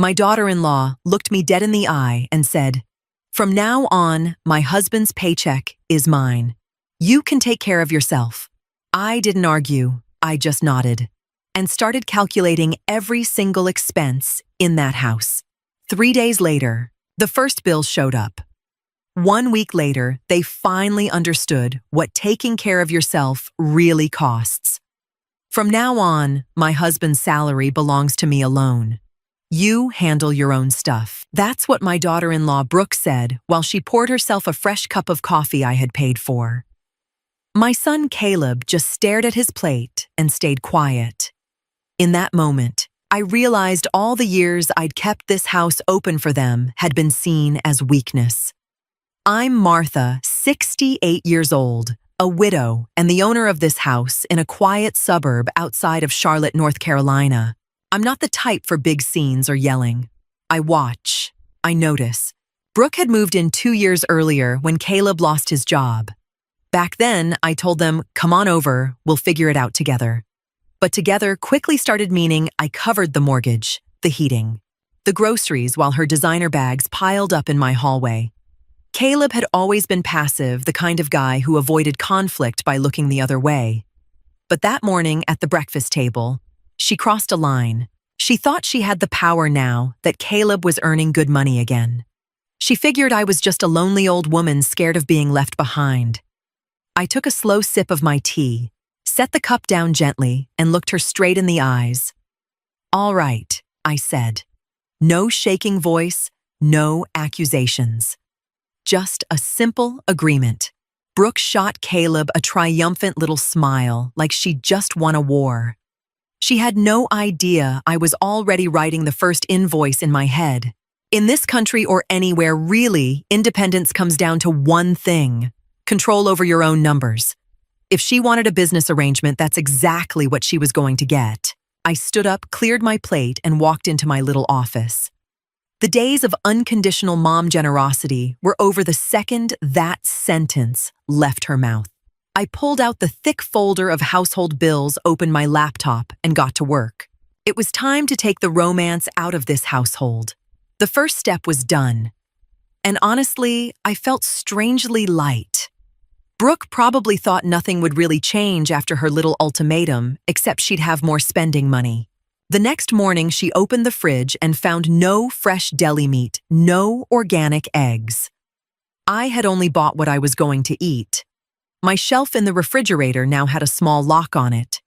My daughter-in-law looked me dead in the eye and said, "From now on, my husband's paycheck is mine. You can take care of yourself." I didn't argue, I just nodded and started calculating every single expense in that house. 3 days later, the first bill showed up. 1 week later, they finally understood what taking care of yourself really costs. From now on, my husband's salary belongs to me alone. You handle your own stuff. That's what my daughter-in-law Brooke said while she poured herself a fresh cup of coffee I had paid for. My son Caleb just stared at his plate and stayed quiet. In that moment, I realized all the years I'd kept this house open for them had been seen as weakness. I'm Martha, 68 years old, a widow and the owner of this house in a quiet suburb outside of Charlotte, North Carolina. I'm not the type for big scenes or yelling. I watch. I notice. Brooke had moved in 2 years earlier when Caleb lost his job. Back then, I told them, "Come on over, we'll figure it out together." But together quickly started meaning I covered the mortgage, the heating, the groceries while her designer bags piled up in my hallway. Caleb had always been passive, the kind of guy who avoided conflict by looking the other way. But that morning at the breakfast table, she crossed a line. She thought she had the power now that Caleb was earning good money again. She figured I was just a lonely old woman scared of being left behind. I took a slow sip of my tea, set the cup down gently, and looked her straight in the eyes. "All right," I said. No shaking voice, no accusations. Just a simple agreement. Brooke shot Caleb a triumphant little smile like she'd just won a war. She had no idea I was already writing the first invoice in my head. In this country or anywhere, really, independence comes down to one thing: control over your own numbers. If she wanted a business arrangement, that's exactly what she was going to get. I stood up, cleared my plate, and walked into my little office. The days of unconditional mom generosity were over the second that sentence left her mouth. I pulled out the thick folder of household bills, opened my laptop, and got to work. It was time to take the romance out of this household. The first step was done. And honestly, I felt strangely light. Brooke probably thought nothing would really change after her little ultimatum, except she'd have more spending money. The next morning, she opened the fridge and found no fresh deli meat, no organic eggs. I had only bought what I was going to eat. My shelf in the refrigerator now had a small lock on it.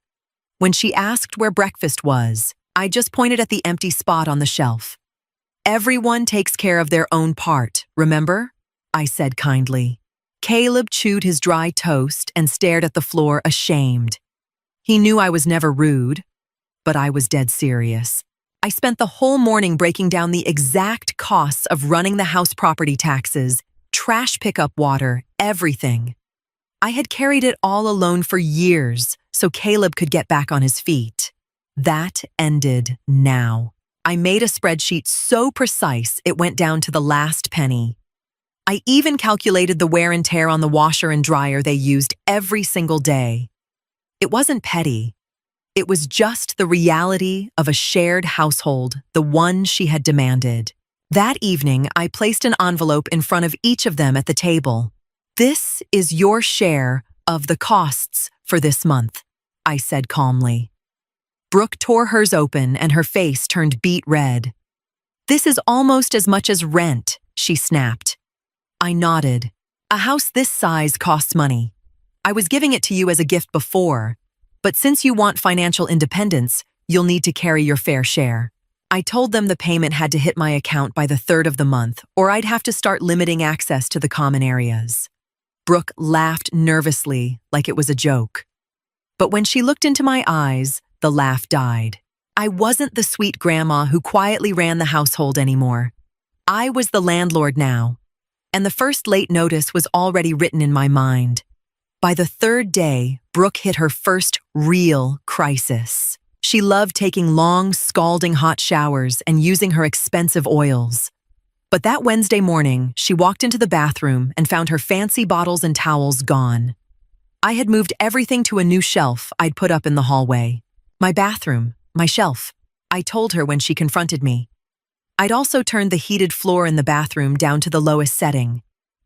When she asked where breakfast was, I just pointed at the empty spot on the shelf. "Everyone takes care of their own part, remember?" I said kindly. Caleb chewed his dry toast and stared at the floor, ashamed. He knew I was never rude, but I was dead serious. I spent the whole morning breaking down the exact costs of running the house, property taxes, trash pickup, water, everything. I had carried it all alone for years, so Caleb could get back on his feet. That ended now. I made a spreadsheet so precise it went down to the last penny. I even calculated the wear and tear on the washer and dryer they used every single day. It wasn't petty. It was just the reality of a shared household, the one she had demanded. That evening, I placed an envelope in front of each of them at the table. "This is your share of the costs for this month," I said calmly. Brooke tore hers open and her face turned beet red. "This is almost as much as rent," she snapped. I nodded. "A house this size costs money. I was giving it to you as a gift before, but since you want financial independence, you'll need to carry your fair share." I told them the payment had to hit my account by the 3rd of the month, or I'd have to start limiting access to the common areas. Brooke laughed nervously, like it was a joke. But when she looked into my eyes, the laugh died. I wasn't the sweet grandma who quietly ran the household anymore. I was the landlord now, and the first late notice was already written in my mind. By the 3rd day, Brooke hit her first real crisis. She loved taking long, scalding hot showers and using her expensive oils. But that Wednesday morning, she walked into the bathroom and found her fancy bottles and towels gone. I had moved everything to a new shelf I'd put up in the hallway. "My bathroom, my shelf," I told her when she confronted me. I'd also turned the heated floor in the bathroom down to the lowest setting.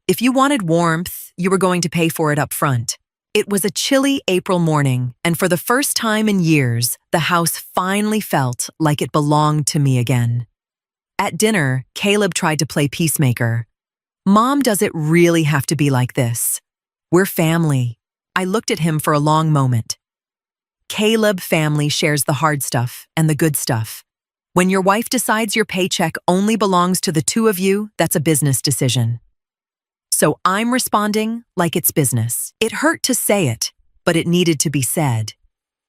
If you wanted warmth, you were going to pay for it up front. It was a chilly April morning, and for the first time in years, the house finally felt like it belonged to me again. At dinner, Caleb tried to play peacemaker. "Mom, does it really have to be like this? We're family." I looked at him for a long moment. Caleb, family shares the hard stuff and the good stuff. When your wife decides your paycheck only belongs to the two of you, that's a business decision. So I'm responding like it's business. It hurt to say it, but it needed to be said.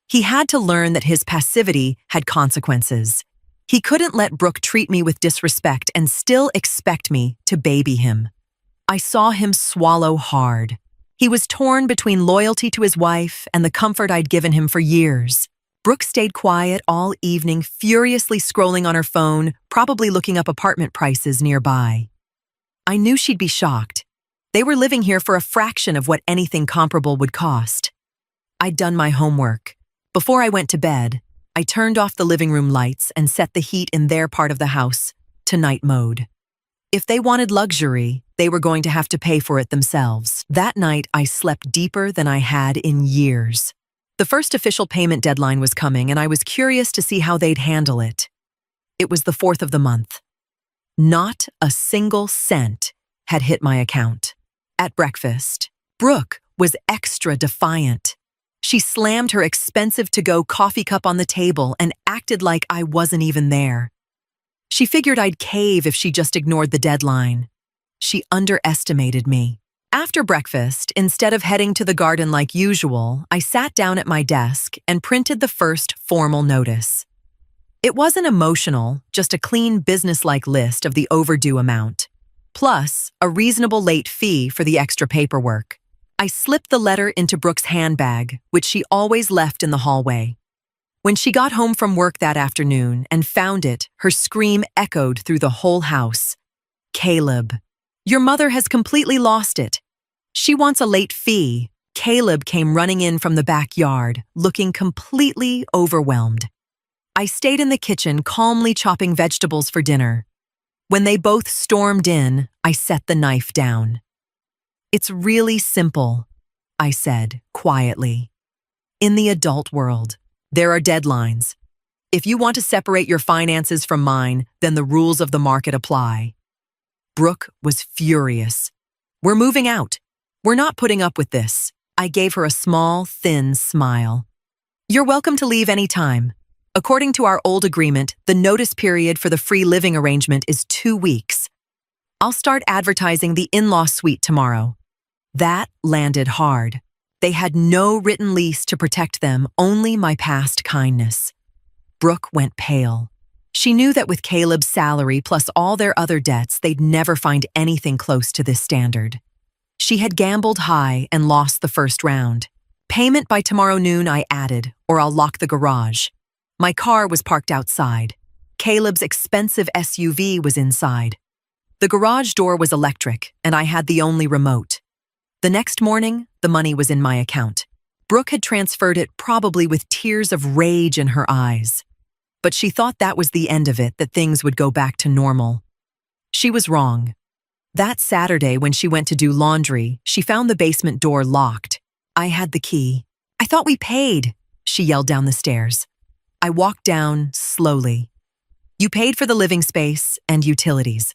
He had to learn that his passivity had consequences. He couldn't let Brooke treat me with disrespect and still expect me to baby him. I saw him swallow hard. He was torn between loyalty to his wife and the comfort I'd given him for years. Brooke stayed quiet all evening, furiously scrolling on her phone, probably looking up apartment prices nearby. I knew she'd be shocked. They were living here for a fraction of what anything comparable would cost. I'd done my homework. Before I went to bed, I turned off the living room lights and set the heat in their part of the house to night mode. If they wanted luxury, they were going to have to pay for it themselves. That night, I slept deeper than I had in years. The first official payment deadline was coming, and I was curious to see how they'd handle it. It was the 4th of the month. Not a single cent had hit my account. At breakfast, Brooke was extra defiant. She slammed her expensive to-go coffee cup on the table and acted like I wasn't even there. She figured I'd cave if she just ignored the deadline. She underestimated me. After breakfast, instead of heading to the garden like usual, I sat down at my desk and printed the first formal notice. It wasn't emotional, just a clean business-like list of the overdue amount, plus a reasonable late fee for the extra paperwork. I slipped the letter into Brooke's handbag, which she always left in the hallway. When she got home from work that afternoon and found it, her scream echoed through the whole house. "Caleb, your mother has completely lost it. She wants a late fee." Caleb came running in from the backyard, looking completely overwhelmed. I stayed in the kitchen, calmly chopping vegetables for dinner. When they both stormed in, I set the knife down. "It's really simple," I said quietly. "In the adult world, there are deadlines. If you want to separate your finances from mine, then the rules of the market apply." Brooke was furious. "We're moving out. We're not putting up with this." I gave her a small, thin smile. "You're welcome to leave any time. According to our old agreement, the notice period for the free living arrangement is 2 weeks. I'll start advertising the in-law suite tomorrow." That landed hard. They had no written lease to protect them, only my past kindness. Brooke went pale. She knew that with Caleb's salary plus all their other debts, they'd never find anything close to this standard. She had gambled high and lost the first round. "Payment by tomorrow noon," I added, "or I'll lock the garage." My car was parked outside. Caleb's expensive SUV was inside. The garage door was electric, and I had the only remote. The next morning, the money was in my account. Brooke had transferred it, probably with tears of rage in her eyes. But she thought that was the end of it, that things would go back to normal. She was wrong. That Saturday, when she went to do laundry, she found the basement door locked. I had the key. "I thought we paid," she yelled down the stairs. I walked down slowly. "You paid for the living space and utilities.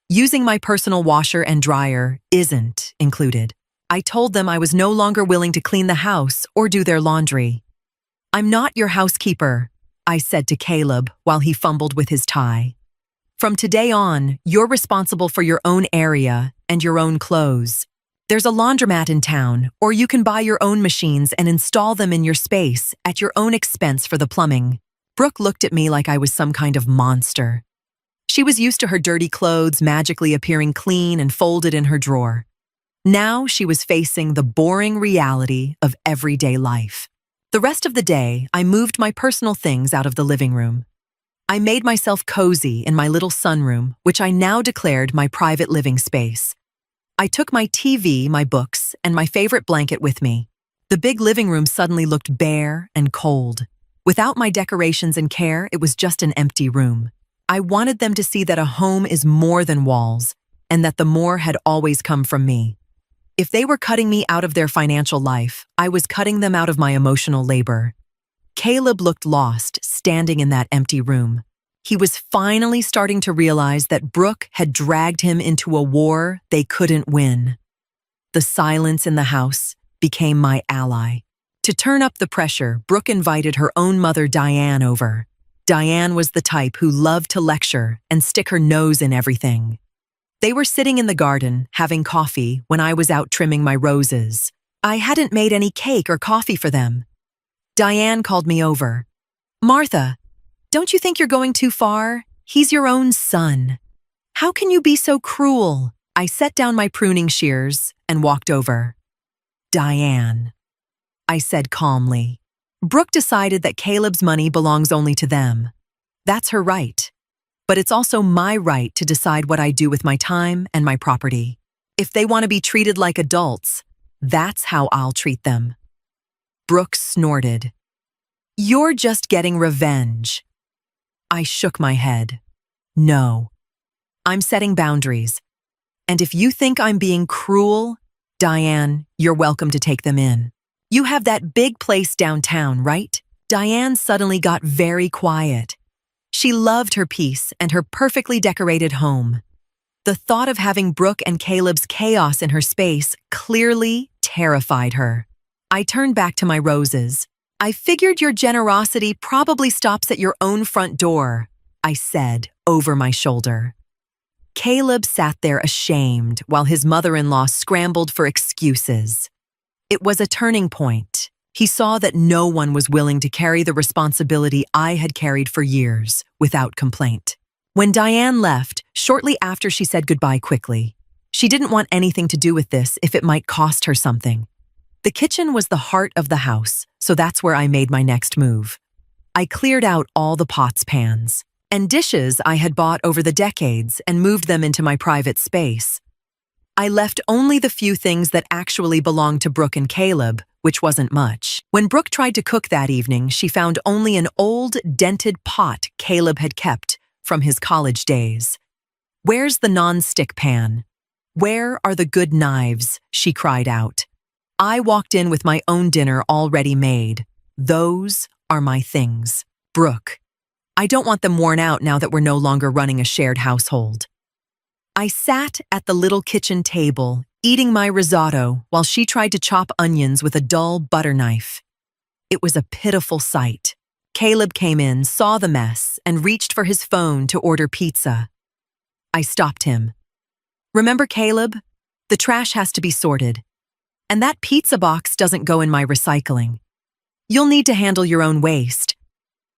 Using my personal washer and dryer isn't included." I told them I was no longer willing to clean the house or do their laundry. "I'm not your housekeeper," I said to Caleb while he fumbled with his tie. "From today on, you're responsible for your own area and your own clothes. There's a laundromat in town, or you can buy your own machines and install them in your space at your own expense for the plumbing." Brooke looked at me like I was some kind of monster. She was used to her dirty clothes magically appearing clean and folded in her drawer. Now she was facing the boring reality of everyday life. The rest of the day, I moved my personal things out of the living room. I made myself cozy in my little sunroom, which I now declared my private living space. I took my TV, my books, and my favorite blanket with me. The big living room suddenly looked bare and cold. Without my decorations and care, it was just an empty room. I wanted them to see that a home is more than walls, and that the more had always come from me. If they were cutting me out of their financial life, I was cutting them out of my emotional labor. Caleb looked lost, standing in that empty room. He was finally starting to realize that Brooke had dragged him into a war they couldn't win. The silence in the house became my ally. To turn up the pressure, Brooke invited her own mother, Diane, over. Diane was the type who loved to lecture and stick her nose in everything. They were sitting in the garden, having coffee, when I was out trimming my roses. I hadn't made any cake or coffee for them. Diane called me over. "Martha, don't you think you're going too far? He's your own son. How can you be so cruel?" I set down my pruning shears and walked over. "Diane," I said calmly. "Brooke decided that Caleb's money belongs only to them. That's her right. But it's also my right to decide what I do with my time and my property. If they want to be treated like adults, that's how I'll treat them." Brooke snorted. "You're just getting revenge." I shook my head. "No. I'm setting boundaries. And if you think I'm being cruel, Diane, you're welcome to take them in. You have that big place downtown, right?" Diane suddenly got very quiet. She loved her peace and her perfectly decorated home. The thought of having Brooke and Caleb's chaos in her space clearly terrified her. I turned back to my roses. "I figured your generosity probably stops at your own front door," I said over my shoulder. Caleb sat there ashamed while his mother-in-law scrambled for excuses. It was a turning point. He saw that no one was willing to carry the responsibility I had carried for years without complaint. When Diane left, shortly after she said goodbye quickly, she didn't want anything to do with this if it might cost her something. The kitchen was the heart of the house, so that's where I made my next move. I cleared out all the pots, pans, and dishes I had bought over the decades and moved them into my private space. I left only the few things that actually belonged to Brooke and Caleb, which wasn't much. When Brooke tried to cook that evening, she found only an old, dented pot Caleb had kept from his college days. "Where's the non-stick pan? Where are the good knives?" she cried out. I walked in with my own dinner already made. "Those are my things, Brooke. I don't want them worn out now that we're no longer running a shared household." I sat at the little kitchen table, eating my risotto while she tried to chop onions with a dull butter knife. It was a pitiful sight. Caleb came in, saw the mess, and reached for his phone to order pizza. I stopped him. "Remember, Caleb? The trash has to be sorted. And that pizza box doesn't go in my recycling. You'll need to handle your own waste."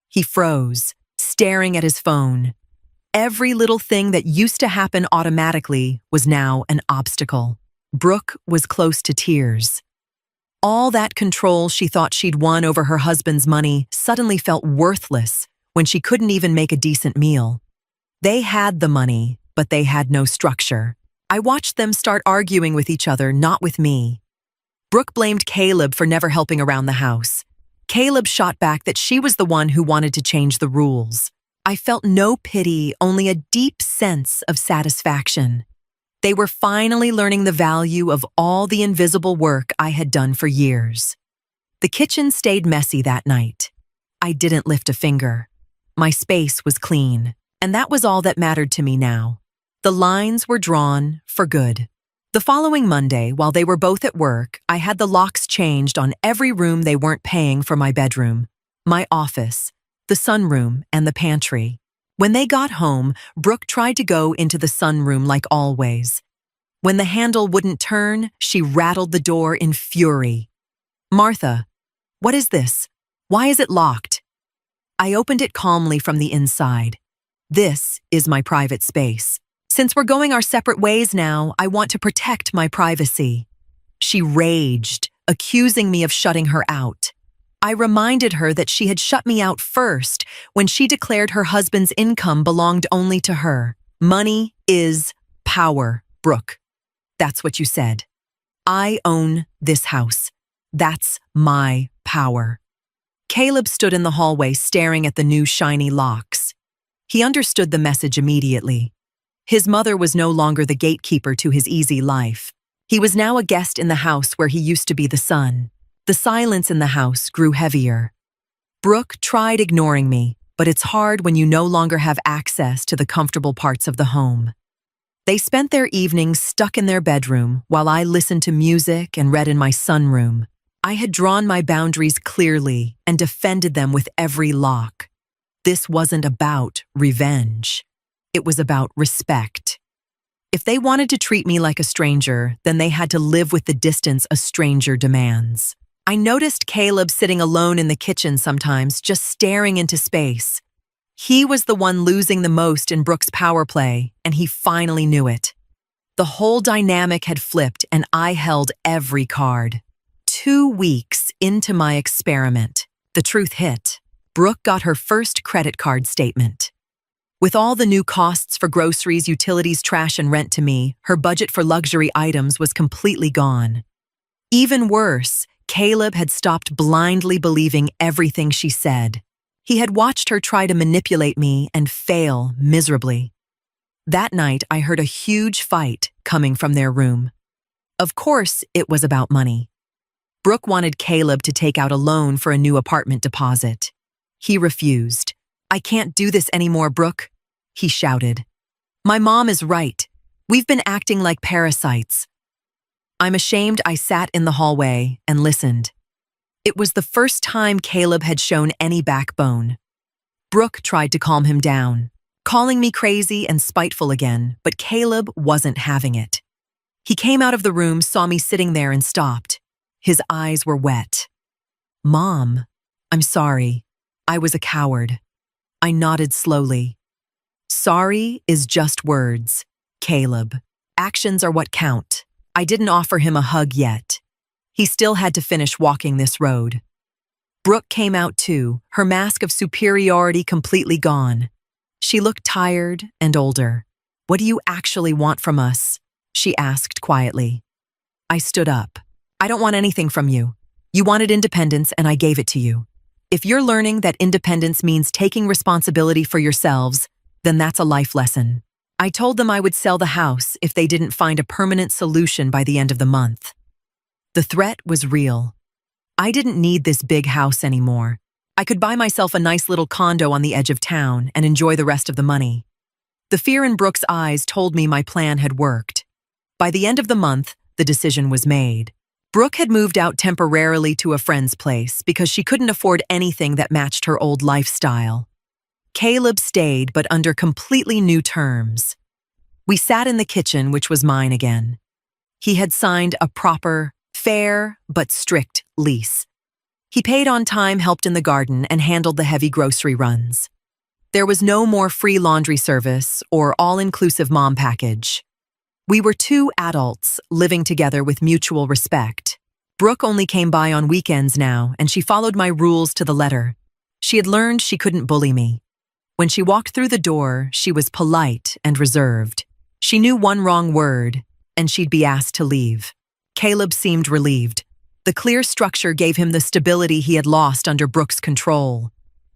He froze, staring at his phone. Every little thing that used to happen automatically was now an obstacle. Brooke was close to tears. All that control she thought she'd won over her husband's money suddenly felt worthless when she couldn't even make a decent meal. They had the money, but they had no structure. I watched them start arguing with each other, not with me. Brooke blamed Caleb for never helping around the house. Caleb shot back that she was the one who wanted to change the rules. I felt no pity, only a deep sense of satisfaction. They were finally learning the value of all the invisible work I had done for years. The kitchen stayed messy that night. I didn't lift a finger. My space was clean, and that was all that mattered to me now. The lines were drawn for good. The following Monday, while they were both at work, I had the locks changed on every room they weren't paying for my bedroom, my office, the sunroom, and the pantry. When they got home, Brooke tried to go into the sunroom like always. When the handle wouldn't turn, she rattled the door in fury. "Martha, what is this? Why is it locked?" I opened it calmly from the inside. "This is my private space. Since we're going our separate ways now, I want to protect my privacy." She raged, accusing me of shutting her out. I reminded her that she had shut me out first when she declared her husband's income belonged only to her. "Money is power, Brooke. That's what you said. I own this house. That's my power." Caleb stood in the hallway staring at the new shiny locks. He understood the message immediately. His mother was no longer the gatekeeper to his easy life. He was now a guest in the house where he used to be the son. The silence in the house grew heavier. Brooke tried ignoring me, but it's hard when you no longer have access to the comfortable parts of the home. They spent their evenings stuck in their bedroom while I listened to music and read in my sunroom. I had drawn my boundaries clearly and defended them with every lock. This wasn't about revenge. It was about respect. If they wanted to treat me like a stranger, then they had to live with the distance a stranger demands. I noticed Caleb sitting alone in the kitchen sometimes, just staring into space. He was the one losing the most in Brooke's power play, and he finally knew it. The whole dynamic had flipped, and I held every card. 2 weeks into my experiment, the truth hit. Brooke got her first credit card statement. With all the new costs for groceries, utilities, trash, and rent to me, her budget for luxury items was completely gone. Even worse, Caleb had stopped blindly believing everything she said. He had watched her try to manipulate me and fail miserably. That night, I heard a huge fight coming from their room. Of course, it was about money. Brooke wanted Caleb to take out a loan for a new apartment deposit. He refused. "I can't do this anymore, Brooke," he shouted. "My mom is right. We've been acting like parasites." I'm ashamed I sat in the hallway and listened. It was the first time Caleb had shown any backbone. Brooke tried to calm him down, calling me crazy and spiteful again, but Caleb wasn't having it. He came out of the room, saw me sitting there, and stopped. His eyes were wet. "Mom, I'm sorry. I was a coward." I nodded slowly. "Sorry is just words, Caleb. Actions are what count." I didn't offer him a hug yet. He still had to finish walking this road. Brooke came out too, her mask of superiority completely gone. She looked tired and older. "What do you actually want from us?" she asked quietly. I stood up. "I don't want anything from you. You wanted independence and I gave it to you. If you're learning that independence means taking responsibility for yourselves, then that's a life lesson." I told them I would sell the house if they didn't find a permanent solution by the end of the month. The threat was real. I didn't need this big house anymore. I could buy myself a nice little condo on the edge of town and enjoy the rest of the money. The fear in Brooke's eyes told me my plan had worked. By the end of the month, the decision was made. Brooke had moved out temporarily to a friend's place because she couldn't afford anything that matched her old lifestyle. Caleb stayed, but under completely new terms. We sat in the kitchen, which was mine again. He had signed a proper, fair, but strict lease. He paid on time, helped in the garden, and handled the heavy grocery runs. There was no more free laundry service or all-inclusive mom package. We were 2 adults living together with mutual respect. Brooke only came by on weekends now, and she followed my rules to the letter. She had learned she couldn't bully me. When she walked through the door, she was polite and reserved. She knew one wrong word, and she'd be asked to leave. Caleb seemed relieved. The clear structure gave him the stability he had lost under Brooke's control.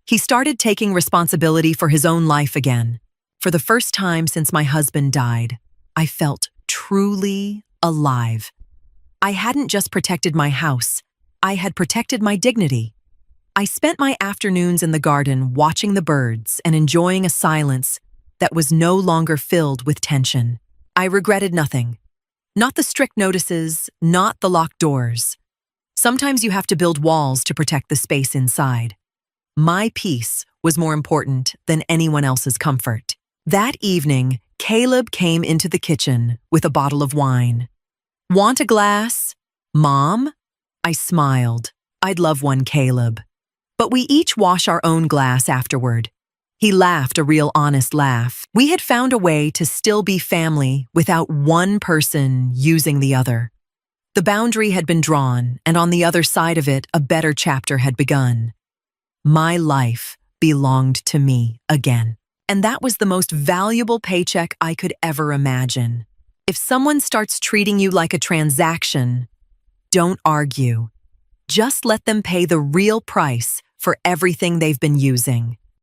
He started taking responsibility for his own life again. For the first time since my husband died, I felt truly alive. I hadn't just protected my house, I had protected my dignity. I spent my afternoons in the garden watching the birds and enjoying a silence that was no longer filled with tension. I regretted nothing. Not the strict notices, not the locked doors. Sometimes you have to build walls to protect the space inside. My peace was more important than anyone else's comfort. That evening, Caleb came into the kitchen with a bottle of wine. "Want a glass, Mom?" I smiled. "I'd love one, Caleb. But we each wash our own glass afterward." He laughed, a real honest laugh. We had found a way to still be family without one person using the other. The boundary had been drawn, and on the other side of it, a better chapter had begun. My life belonged to me again. And that was the most valuable paycheck I could ever imagine. If someone starts treating you like a transaction, don't argue. Just let them pay the real price for everything they've been using.